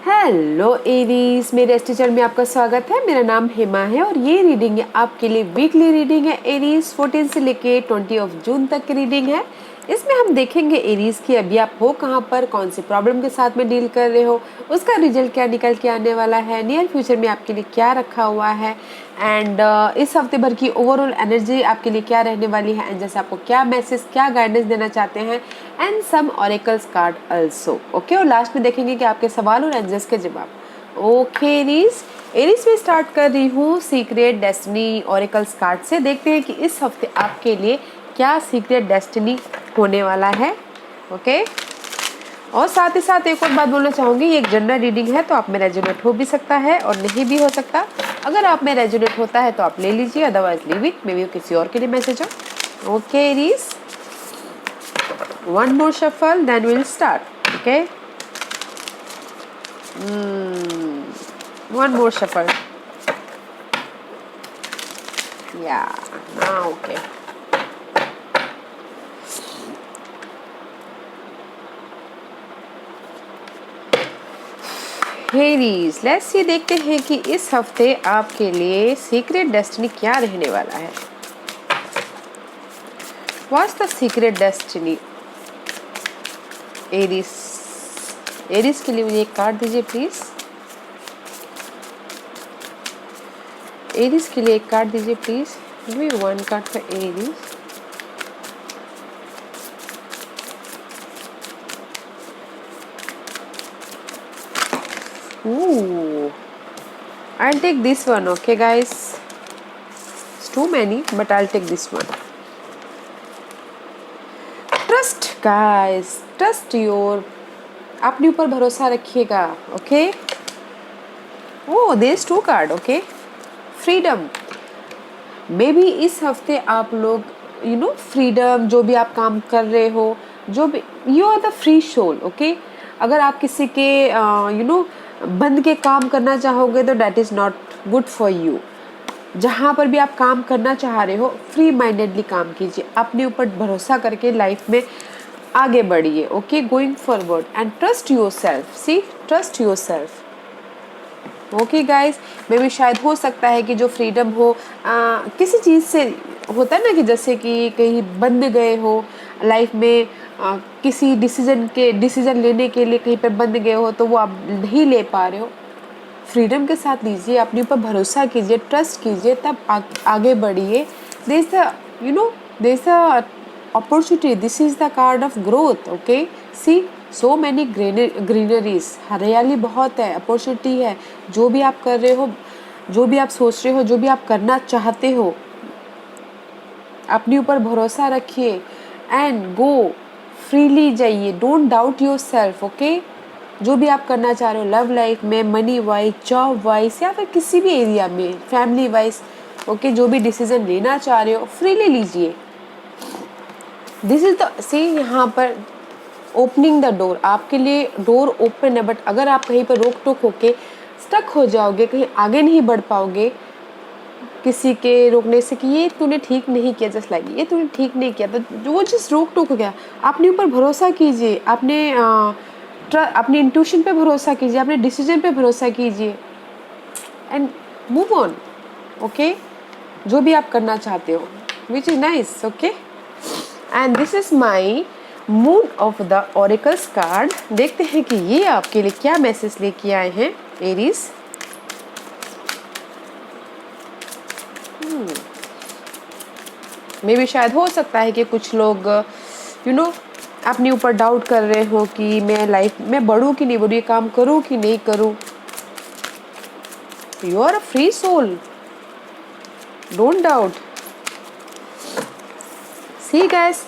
Hello Aries, मेरे astro channel में आपका स्वागत है। मेरा नाम हेमा है और ये रीडिंग है आपके लिए वीकली रीडिंग है। एरीज 14 से लेके 20 जून तक की रीडिंग है। इसमें हम देखेंगे एरीज की अभी आप हो कहाँ पर, कौन सी प्रॉब्लम के साथ में डील कर रहे हो, उसका रिजल्ट क्या निकल के आने वाला है, नियर फ्यूचर में आपके लिए क्या रखा हुआ है एंड इस हफ्ते भर की ओवरऑल एनर्जी आपके लिए क्या रहने वाली है एंड जैसे आपको क्या मैसेज, क्या गाइडेंस देना चाहते हैं and some oracles card also. Okay, और लास्ट में देखेंगे कि आपके सवाल और एंजल्स के जवाब। ओके एरीज में स्टार्ट कर रही हूँ सीक्रेट डेस्टिनी ऑरेकल्स कार्ड से। देखते हैं कि इस हफ्ते आपके लिए क्या सीक्रेट डेस्टिनी होने वाला है। ओके, और साथ ही साथ एक और बात बोलना चाहूँगी, ये एक जनरल रीडिंग है तो आप में रेजोनेट हो भी सकता है और नहीं भी हो सकता। अगर आप में रेजोनेट होता है तो आप ले लीजिए, otherwise leave it, may be किसी और के लिए मैसेज हो। Okay Aries, one more shuffle, then we'll start. Okay, one more shuffle. Yeah, now okay. Aries, let's see, देखते हैं कि इस हफ्ते आपके लिए सीक्रेट डेस्टिनी क्या रहने वाला है। What's the secret destiny? Aries, Aries के लिए मुझे एक कार्ड दीजिए प्लीज। एरीज के लिए एक कार्ड दीजिए please. Give me one card for Aries. Ooh, I'll take this one. Okay guys, it's too many but I'll take this one. Trust guys, trust your, अपने ऊपर भरोसा रखिएगा। Okay, oh there is two card. Okay, freedom, may be इस हफ्ते आप लोग freedom, जो भी आप काम कर रहे हो, जो भी, you are the free soul. Okay, अगर आप किसी के बंद के काम करना चाहोगे तो that is not good for you. जहाँ पर भी आप काम करना चाह रहे हो, फ्री माइंडेडली काम कीजिए, अपने ऊपर भरोसा करके लाइफ में आगे बढ़िए। Okay, going forward and trust your self. See, trust your self. Okay guys, मे भी शायद हो सकता है कि जो फ्रीडम हो किसी चीज़ से होता है ना, कि जैसे कि कहीं बंद गए हो लाइफ में, किसी डिसीजन लेने के लिए कहीं पर बंद गए हो तो वो आप नहीं ले पा रहे हो, फ्रीडम के साथ लीजिए, अपने ऊपर भरोसा कीजिए, ट्रस्ट कीजिए, तब आगे बढ़िए। This this opportunity, this is the card of growth. Okay, see so many greeneries, हरियाली बहुत है, अपॉर्चुनिटी है। जो भी आप कर रहे हो, जो भी आप सोच रहे हो, जो भी आप करना चाहते हो, अपने ऊपर भरोसा रखिए एंड गो फ्रीली जाइए। Don't doubt your self. Okay, जो भी आप करना चाह रहे हो लव लाइफ में, मनी वाइज, जॉब वाइज, या फिर किसी भी एरिया में, फैमिली वाइज, ओके, जो भी डिसीजन लेना चाह रहे हो फ्रीली लीजिए। दिस इज द सी, यहाँ पर ओपनिंग द डोर, आपके लिए डोर ओपन है। बट अगर आप कहीं पर रोक टोक होके स्टक हो जाओगे, कहीं आगे नहीं बढ़ पाओगे किसी के रोकने से कि ये तूने ठीक नहीं किया, जस्ट लाइक ये तूने ठीक नहीं किया, तो वो जिस रोक टोक हो गया। अपने ऊपर भरोसा कीजिए, अपने इंट्यूशन पे भरोसा कीजिए, अपने डिसीजन पे भरोसा कीजिए एंड मूव ऑन। ओके, जो भी आप करना चाहते हो, which is nice. Okay, and this is my moon of the oracles card. देखते हैं कि ये आपके लिए क्या मैसेज लेके आए हैं एरीज। मे भी शायद हो सकता है कि कुछ लोग अपने ऊपर डाउट कर रहे हो कि मैं लाइफ में बढ़ूं कि नहीं बढ़ूं, ये काम करूं कि नहीं करूं। You are a free soul, don't doubt. See guys,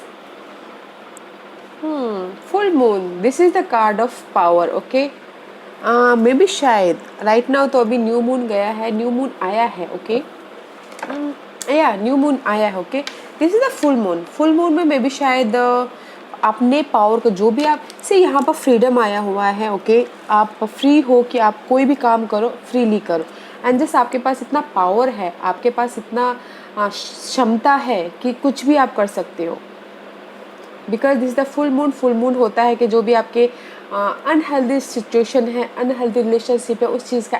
full moon, this is the card of power. Okay, may be शायद राइट नाउ तो अभी न्यू मून गया है, न्यू मून आया है। ओके, या न्यू मून आया है। Okay, this is the full moon. Full moon में मे बी शायद अपने पावर को, जो भी आप से यहाँ पर फ्रीडम आया हुआ है। ओके, आप फ्री हो कि आप कोई भी काम करो, फ्रीली करो एंड जस्ट आपके पास इतना पावर है, आपके पास इतना क्षमता है कि कुछ भी आप कर सकते हो। Because this the full moon. Full moon होता है कि जो भी आपके अनहेल्दी सिचुएशन है, अनहेल्दी रिलेशनशिप है, उस चीज़ का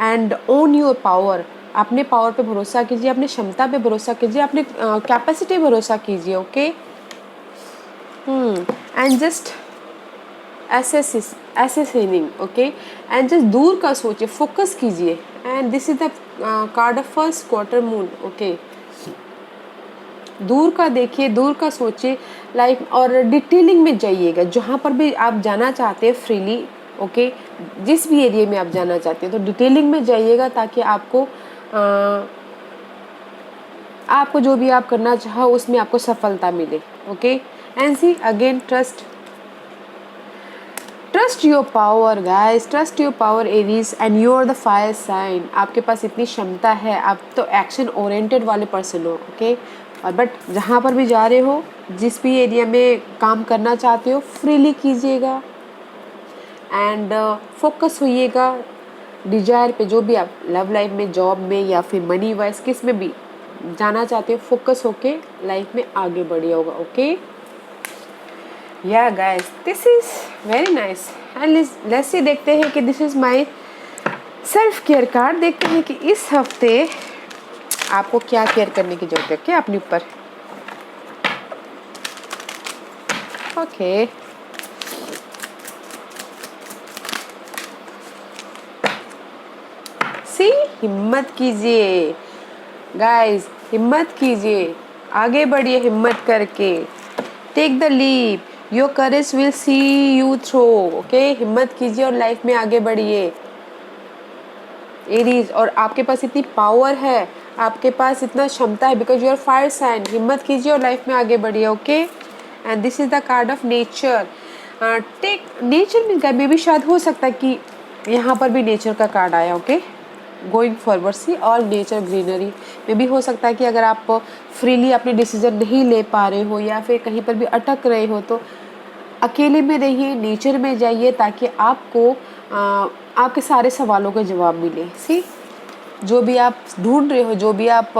एंड ओन योर पावर। अपने पावर पे भरोसा कीजिए, अपनी क्षमता पे भरोसा कीजिए, अपने कैपेसिटी पे भरोसा कीजिए। Okay, and just assessing, okay, and just दूर का सोचिए, फोकस कीजिए। And this is the card of first quarter moon. Okay, दूर का देखिए, दूर का सोचिए लाइक, और डिटेलिंग में जाइएगा जहाँ पर भी आप जाना चाहते हैं फ्रीली। ओके, जिस भी एरिया में आप जाना चाहते हैं तो डिटेलिंग में जाइएगा, ताकि आपको जो भी आप करना चाहो उसमें आपको सफलता मिले। Okay, and see again, trust your power guys, trust your power Aries, and you are the fire sign. आपके पास इतनी क्षमता है, आप तो एक्शन ओरिएंटेड वाले पर्सन हो। ओके, और बट जहाँ पर भी जा रहे हो, जिस भी एरिया में काम करना चाहते हो, फ्रीली कीजिएगा एंड फोकस होइएगा डिजायर पे। जो भी आप लव लाइफ में, जॉब में, या फिर मनी वाइज किस में भी जाना चाहते हो, फोकस होके लाइफ में आगे बढ़िए होगा। ओके, या guys, this is very nice. And let's see, देखते हैं कि this is my self care card. देखते हैं कि इस हफ्ते आपको क्या केयर करने की जरूरत है क्या अपने ऊपर। ओके, सी, हिम्मत कीजिए गाइस, हिम्मत कीजिए, आगे बढ़िए हिम्मत करके। Take the leap, your courage will see you through. Okay, हिम्मत कीजिए और लाइफ में आगे बढ़िए एरीज। और आपके पास इतनी पावर है, आपके पास इतना क्षमता है, because you are fire sign. हिम्मत कीजिए और लाइफ में आगे बढ़िए। Okay, and this is the card of nature. Take nature में मे भी शायद हो सकता है कि यहाँ पर भी नेचर का कार्ड आया। Okay, going forward see all nature greenery. में भी हो सकता है कि अगर आप फ्रीली अपने डिसीजन नहीं ले पा रहे हो, या फिर कहीं पर भी अटक रहे हो, तो अकेले में रहिए, नेचर में जाइए, ताकि आपको आपके सारे सवालों के जवाब मिले। सी, जो भी आप ढूंढ रहे हो, जो भी आप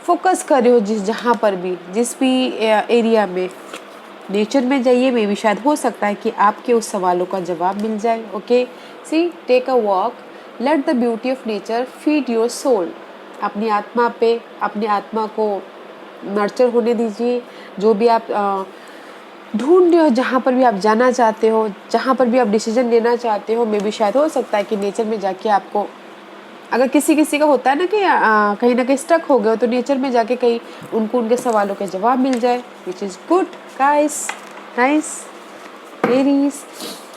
फोकस कर रहे हो, जहाँ पर भी, जिस भी एरिया में, नेचर में जाइए। मे भी शायद हो सकता है कि आपके उस सवालों का जवाब मिल जाए। Okay, see, take a walk, let the beauty of nature feed your soul. अपनी आत्मा पे, अपनी आत्मा को नर्चर होने दीजिए। जो भी आप ढूंढ रहे हो, जहाँ पर भी आप जाना चाहते हो, जहाँ पर भी आप डिसीजन लेना चाहते हो, मे भी शायद हो सकता है कि नेचर में जाके आपको, अगर किसी किसी का होता है ना कि कहीं ना कहीं स्टक हो गए हो, तो नेचर में जाके कहीं उनको उनके सवालों के जवाब मिल जाए, which is good guys. Nice Aries,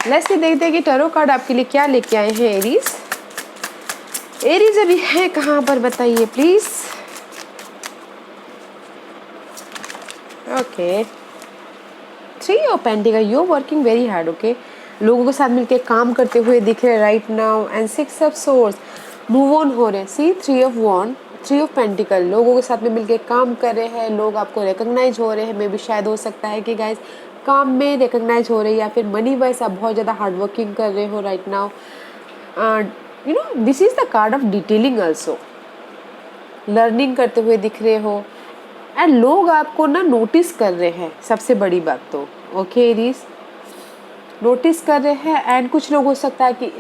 let's देखते हैं कि टैरो कार्ड आपके लिए क्या लेके आए हैं एरीज। एरीज अभी है कहाँ पर, बताइए please. Okay, three of pentacle, you are working very hard. Okay, लोगों के साथ मिलकर काम करते हुए दिख रहे right now. And six of swords, move on हो रहे। See, three of wand, three of pentacle, लोगों के साथ में मिलकर काम कर रहे हैं, लोग आपको रिकॉग्नाइज हो रहे हैं। मे भी शायद हो सकता है कि गाइज काम में रिकॉग्नाइज हो रहे हैं, या फिर मनी वाइज आप बहुत ज़्यादा हार्ड वर्किंग कर रहे हो right now. You know, this is the card of detailing also. Learning करते हुए दिख रहे हो, एंड लोग आपको ना नोटिस कर रहे हैं, सबसे बड़ी बात तो। ओके एरीज, नोटिस कर रहे हैं। एंड कुछ लोग हो सकता है कि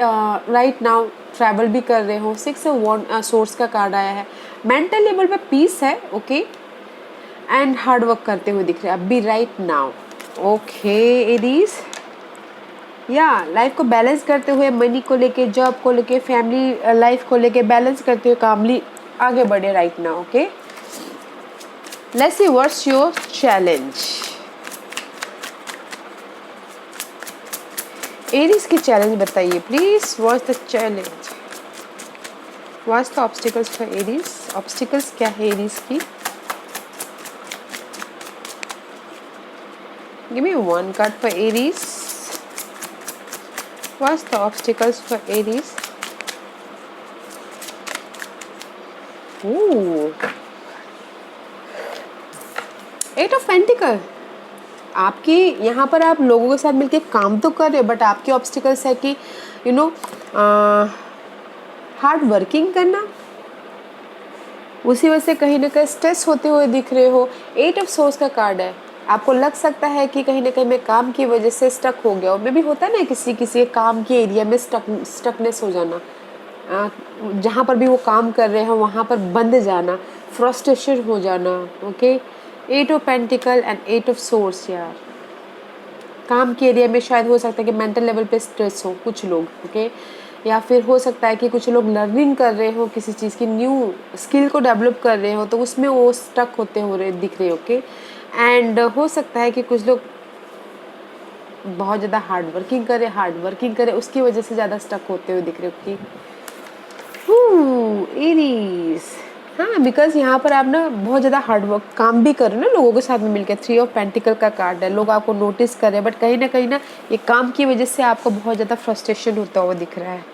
राइट नाउ ट्रैवल भी कर रहे हो। सिक्स ऑफ सोर्स का कार्ड आया है, मेंटल लेवल पे पीस है। ओके, एंड हार्ड वर्क करते हुए दिख रहे हैं अभी राइट नाउ। ओके एरीज, या लाइफ को बैलेंस करते हुए, मनी को लेके, जॉब को लेके, फैमिली लाइफ को लेके बैलेंस करते हुए कामली आगे बढ़े right now. Okay, let's see what's your challenge. Aries की चैलेंज बताइए please. What's the challenge, what's the obstacles for Aries. Obstacles क्या है एरीज की? Give me one card for Aries. What's the obstacles for Aries? Eight of pentacle, आपकी यहाँ पर आप लोगों के साथ मिलके काम तो कर रहे हो, बट आपके ऑब्स्टिकल्स है कि यू नो हार्ड वर्किंग करना, उसी वजह से कहीं ना कहीं स्ट्रेस होते हुए दिख रहे हो। एट ऑफ सोर्स का कार्ड है, आपको लग सकता है कि कहीं ना कहीं मैं काम की वजह से स्टक हो गया हूँ। मे भी होता है ना किसी किसी काम के एरिया में स्टकनेस हो जाना, जहाँ पर भी वो काम कर रहे हैं वहाँ पर बंद जाना, फ्रस्ट्रेशन हो जाना। Okay, 8 of pentacle and 8 of source यार, काम के एरिया में शायद हो सकता है कि मेंटल लेवल पे स्ट्रेस हो कुछ लोग। ओके, या फिर हो सकता है कि कुछ लोग लर्निंग कर रहे हो, किसी चीज़ की न्यू स्किल को डेवलप कर रहे हो, तो उसमें वो स्टक होते हो रहे दिख रहे। ओके, एंड हो सकता है कि कुछ लोग बहुत ज़्यादा हार्ड वर्किंग करे उसकी वजह से ज़्यादा स्टक होते हुए दिख रहे हो। कि एरीज, हाँ, बिकॉज यहाँ पर आप ना बहुत ज़्यादा हार्डवर्क काम भी कर रहे हो ना लोगों के साथ में मिलकर। 3 ऑफ पेंटिकल का कार्ड है, लोग आपको नोटिस कर रहे हैं, बट कहीं ना ये काम की वजह से आपको बहुत ज़्यादा फ्रस्ट्रेशन होता हुआ दिख रहा है,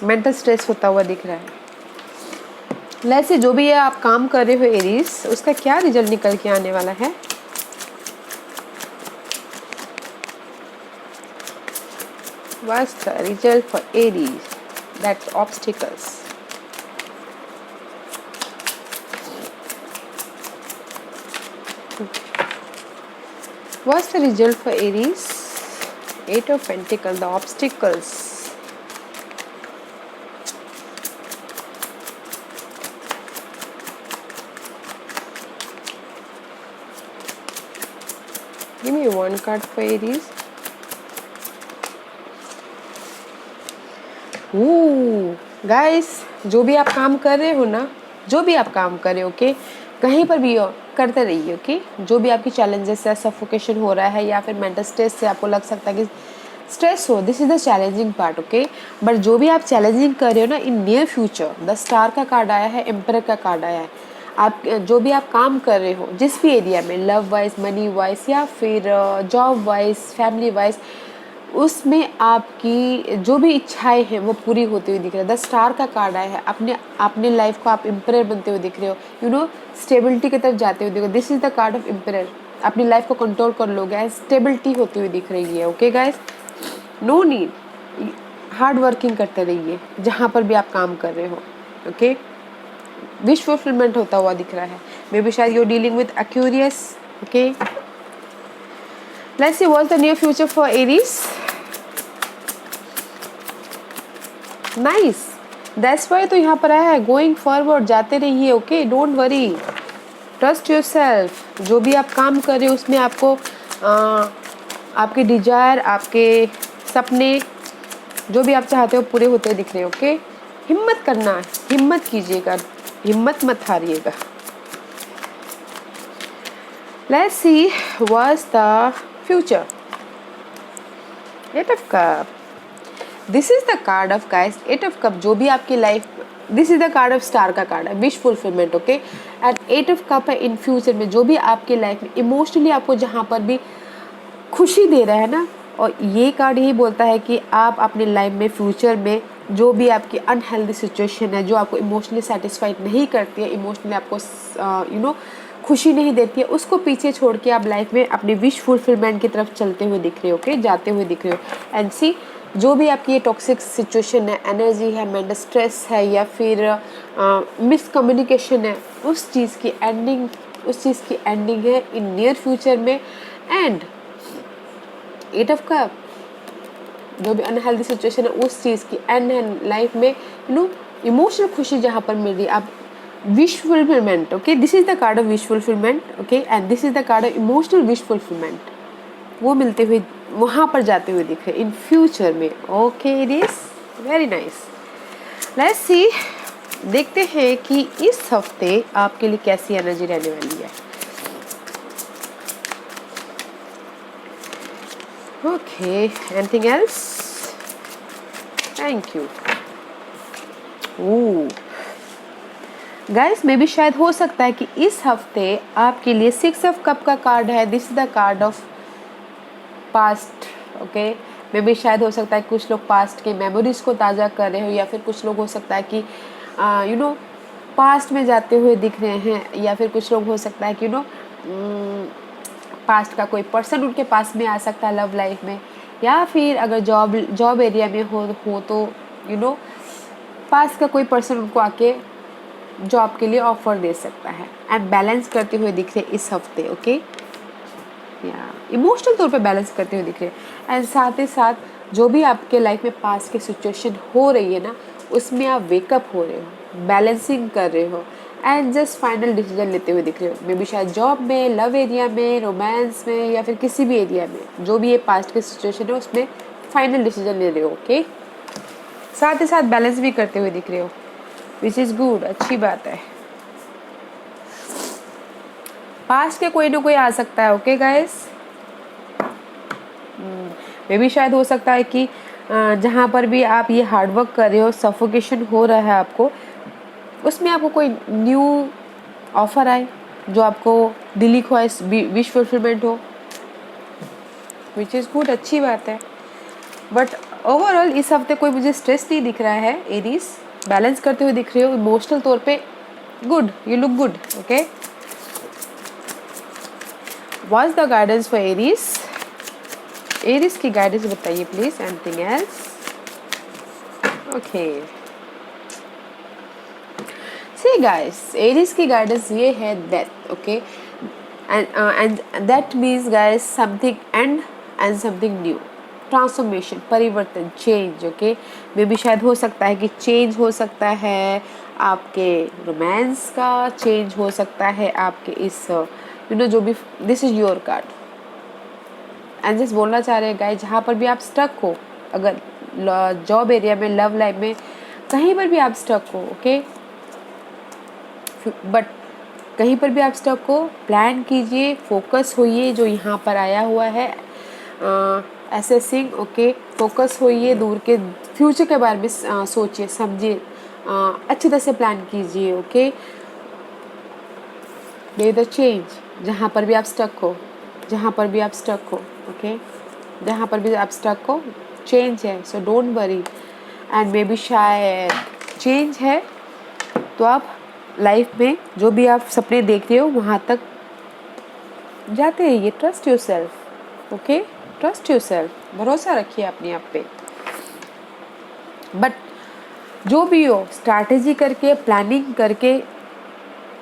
मेंटल स्ट्रेस होता हुआ दिख रहा है। वैसे जो भी है आप काम कर रहे हो एरीज, उसका क्या रिजल्ट निकल के आने वाला है? What's the result for Aries? That's obstacles. What's the result for Aries? 8 of Pentacles, the obstacles. Give me one card for Aries. Guys, जो भी आप काम कर रहे हो ना, जो भी आप काम कर रहे हो, ओके, कहीं पर भी हो करते रहिए। ओके, जो भी आपकी चैलेंजेस है, सफोकेशन हो रहा है या फिर मेंटल स्ट्रेस से आपको लग सकता है कि स्ट्रेस हो, this is the challenging part. Okay, but जो भी आप चैलेंजिंग कर रहे हो ना, in near future, the star का कार्ड आया है, एम्परर का कार्ड आया है। आप जो भी आप काम कर रहे हो जिस भी एरिया में, लव वाइज, मनी वाइज या फिर जॉब वाइज, फैमिली वाइज, उसमें आपकी जो भी इच्छाएं हैं वो पूरी होती हुई दिख रही है। द स्टार का कार्ड आया है, अपने लाइफ को आप एम्परर बनते हुए दिख रहे हो, यू नो, स्टेबिलिटी की तरफ जाते हुए दिख रहे हो। This is the card of emperor, अपनी लाइफ को कंट्रोल कर लोगे, स्टेबिलिटी होती हुई दिख रही है। Okay guys, no need, hard working करते रहिए जहाँ पर भी आप काम कर रहे हो। ओके, विश फुलफिलमेंट होता हुआ दिख रहा है। मे बी शायद you are dealing with Aquarius. Okay, let's see what's the near future for Aries. Nice, that's why तो यहाँ पर आया है, गोइंग फॉरवर्ड, जाते रहिए। Okay, don't worry, trust your self. जो भी आप काम कर रहे हो उसमें आपको आपके डिजायर, आपके सपने, जो भी आप चाहते हो पूरे होते दिख रहे हो। ओके, हिम्मत करना, हिम्मत कीजिएगा, हिम्मत मत हारिएगा। Let's see what's the future. 8 of cup, this is the card of guys, 8 of cup. जो भी आपकी life, this is the card of star का कार्ड है, wish fulfilment. Okay, and 8 of cup है, इन फ्यूचर में जो भी आपकी लाइफ में इमोशनली आपको जहाँ पर भी खुशी दे रहा है ना, और ये कार्ड यही बोलता है कि आप अपने लाइफ में फ्यूचर में जो भी आपकी अनहेल्दी सिचुएशन है, जो आपको इमोशनली सेटिस्फाइड नहीं करती है, इमोशनली आपको यू नो खुशी नहीं देती है, उसको पीछे छोड़ के आप लाइफ में अपनी विश फुलफिलमेंट की तरफ चलते हुए दिख रहे हो। ओके, जाते हुए दिख रहे हो। एंड सी, जो भी आपकी ये टॉक्सिक सिचुएशन है, एनर्जी है, मेंटल स्ट्रेस है या फिर मिसकम्युनिकेशन है, उस चीज़ की एंडिंग है इन नियर फ्यूचर में। एंड 8 ऑफ कप, जो भी अनहेल्दी सिचुएशन है उस चीज़ की एंड है लाइफ में, यू नो, इमोशनल खुशी जहाँ पर मिल रही है, आप wish fulfilment. Okay, this is the card of wish fulfilment. Okay, and this is the card of emotional wish fulfilment, वो मिलते हुए वहाँ पर जाते हुए दिख रहे इन फ्यूचर में। Okay, it is very nice. Let's see, देखते हैं कि इस हफ्ते आपके लिए कैसी एनर्जी रहने वाली है। Okay, anything else? Thank you. Guys, मे भी शायद हो सकता है कि इस हफ्ते आपके लिए 6 ऑफ कप का कार्ड है, this is the card of past. Okay, मे भी शायद हो सकता है कुछ लोग पास्ट के मेमोरीज को ताज़ा कर रहे हो, या फिर कुछ लोग हो सकता है कि यू नो पास्ट में जाते हुए दिख रहे हैं, या फिर कुछ लोग हो सकता है कि यू नो पास्ट का कोई पर्सन उनके पास में आ सकता है लव लाइफ में, या फिर अगर जॉब एरिया में हो तो यू नो पास्ट का कोई पर्सन उनको आके जॉब के लिए ऑफर दे सकता है एंड बैलेंस करते हुए दिख रहे इस हफ्ते, ओके या इमोशनल तौर पे बैलेंस करते हुए दिख रहे हैं। एंड साथ ही साथ जो भी आपके लाइफ में पास की सिचुएशन हो रही है ना, उसमें आप वेकअप हो रहे हो, बैलेंसिंग कर रहे हो एंड जस्ट फाइनल डिसीजन लेते हुए दिख रहे हो। मे बी शायद जॉब में, लव एरिया में, रोमांस में या फिर किसी भी एरिया में जो भी ये पास्ट की सिचुएशन है उसमें फाइनल डिसीजन ले रहे हो, ओके साथ ही साथ बैलेंस भी करते हुए दिख रहे हो, विच इज़ गुड, अच्छी बात है। पास्ट के कोई ना कोई आ सकता है, ओके गाइस। मे भी शायद हो सकता है कि जहाँ पर भी आप ये हार्डवर्क कर रहे हो, सफोकेशन हो रहा है आपको, उसमें आपको कोई न्यू ऑफर आए जो आपको दिली ख्वाहिश विश फुलफिलमेंट हो, विच इज़ गुड, अच्छी बात है। बट ओवरऑल इस हफ्ते कोई मुझे स्ट्रेस नहीं दिख रहा है एरीज, बैलेंस करते हुए दिख रहे हो इमोशनल तौर पे, good, you look good, okay. What's the guidance for Aries? Aries की गाइडेंस बताइए please, anything else? Okay see guys, Aries की गाइडेंस ये है death, okay and that means guys something and something new, transformation, परिवर्तन, change, okay. मे भी शायद हो सकता है कि चेंज हो सकता है आपके रोमांस का, चेंज हो सकता है आपके इस जो भी, this is your card and just बोलना चाह रहे हैं गाइस, जहाँ पर भी आप स्टक हो, अगर जॉब एरिया में, लव लाइफ में, कहीं पर भी आप स्टक हो, ओके बट कहीं पर भी आप स्टक हो, प्लान कीजिए, फोकस होइए जो यहाँ पर आया हुआ है, असेसिंग, ओके फोकस होइए, दूर के फ्यूचर के बारे में सोचिए, समझिए, अच्छी तरह से प्लान कीजिए, ओके। दे द चेंज, जहाँ पर भी आप स्टक हो, जहाँ पर भी आप स्टक हो, ओके जहाँ पर भी आप स्टक हो, चेंज है, so don't worry. And may be शायद चेंज है तो आप लाइफ में जो भी आप सपने देख रहे हो वहाँ तक जाते रहिए, trust your self, okay trust your self, भरोसा रखिए अपने आप पे। बट जो भी हो, स्ट्रैटेजी करके, प्लानिंग करके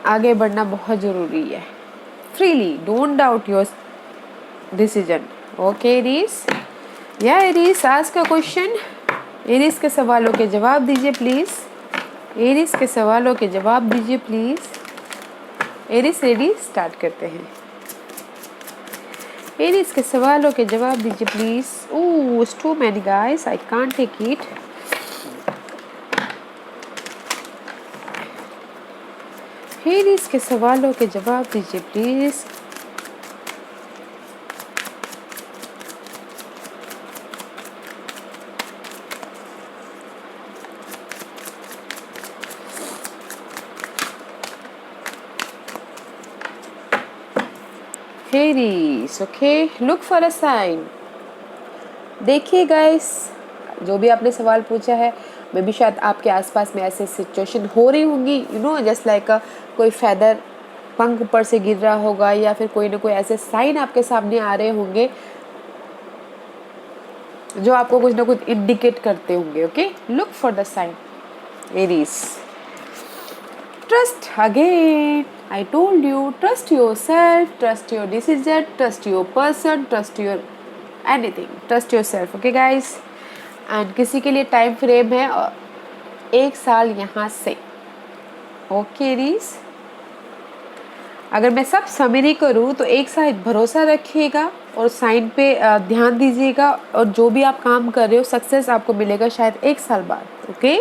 आगे बढ़ना बहुत ज़रूरी है, freely, don't doubt your decision, okay Aries. या Aries, ask a question, Aries के सवालों के जवाब दीजिए प्लीज़, एरीज के सवालों के जवाब दीजिए प्लीज़। एरीज रेडी, स्टार्ट करते हैं। एरीज के सवालों के जवाब दीजिए please. Oh it's too many guys, I can't take it. Aries के सवालों के जवाब दीजिए please. Aries, okay, look for a sign। देखिए गाइस, जो भी आपने सवाल पूछा है, मे भी शायद आपके आसपास में ऐसे सिचुएशन हो रही होंगी, जस्ट लाइक कोई फैदर, पंख ऊपर से गिर रहा होगा, या फिर कोई ना कोई ऐसे साइन आपके सामने आ रहे होंगे जो आपको कुछ ना कुछ इंडिकेट करते होंगे, okay look for the sign Aries. Trust again, I told you, trust yourself, trust your decision, trust your person, trust your anything, trust yourself, okay guys। and किसी के लिए टाइम फ्रेम है 1 साल यहाँ से, ओके रीज। अगर मैं सब समरी करूँ तो 1 साल भरोसा रखिएगा और साइन पे ध्यान दीजिएगा, और जो भी आप काम कर रहे हो सक्सेस आपको मिलेगा शायद 1 साल बाद, ओके।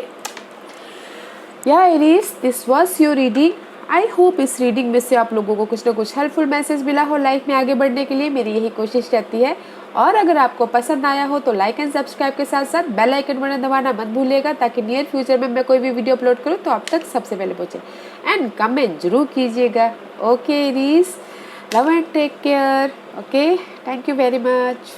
या Aries, this was your reading. I hope इस रीडिंग में से आप लोगों को कुछ ना कुछ हेल्पफुल मैसेज मिला हो लाइफ में आगे बढ़ने के लिए, मेरी यही कोशिश रहती है। और अगर आपको पसंद आया हो तो लाइक एंड सब्सक्राइब के साथ साथ बेल आइकन बटन दबाना मत भूलिएगा, ताकि नियर फ्यूचर में मैं कोई भी वीडियो अपलोड करूँ तो आप तक सबसे पहले पहुँचे। एंड कमेंट जरूर कीजिएगा, okay Aries, love and take care, okay thank you very much.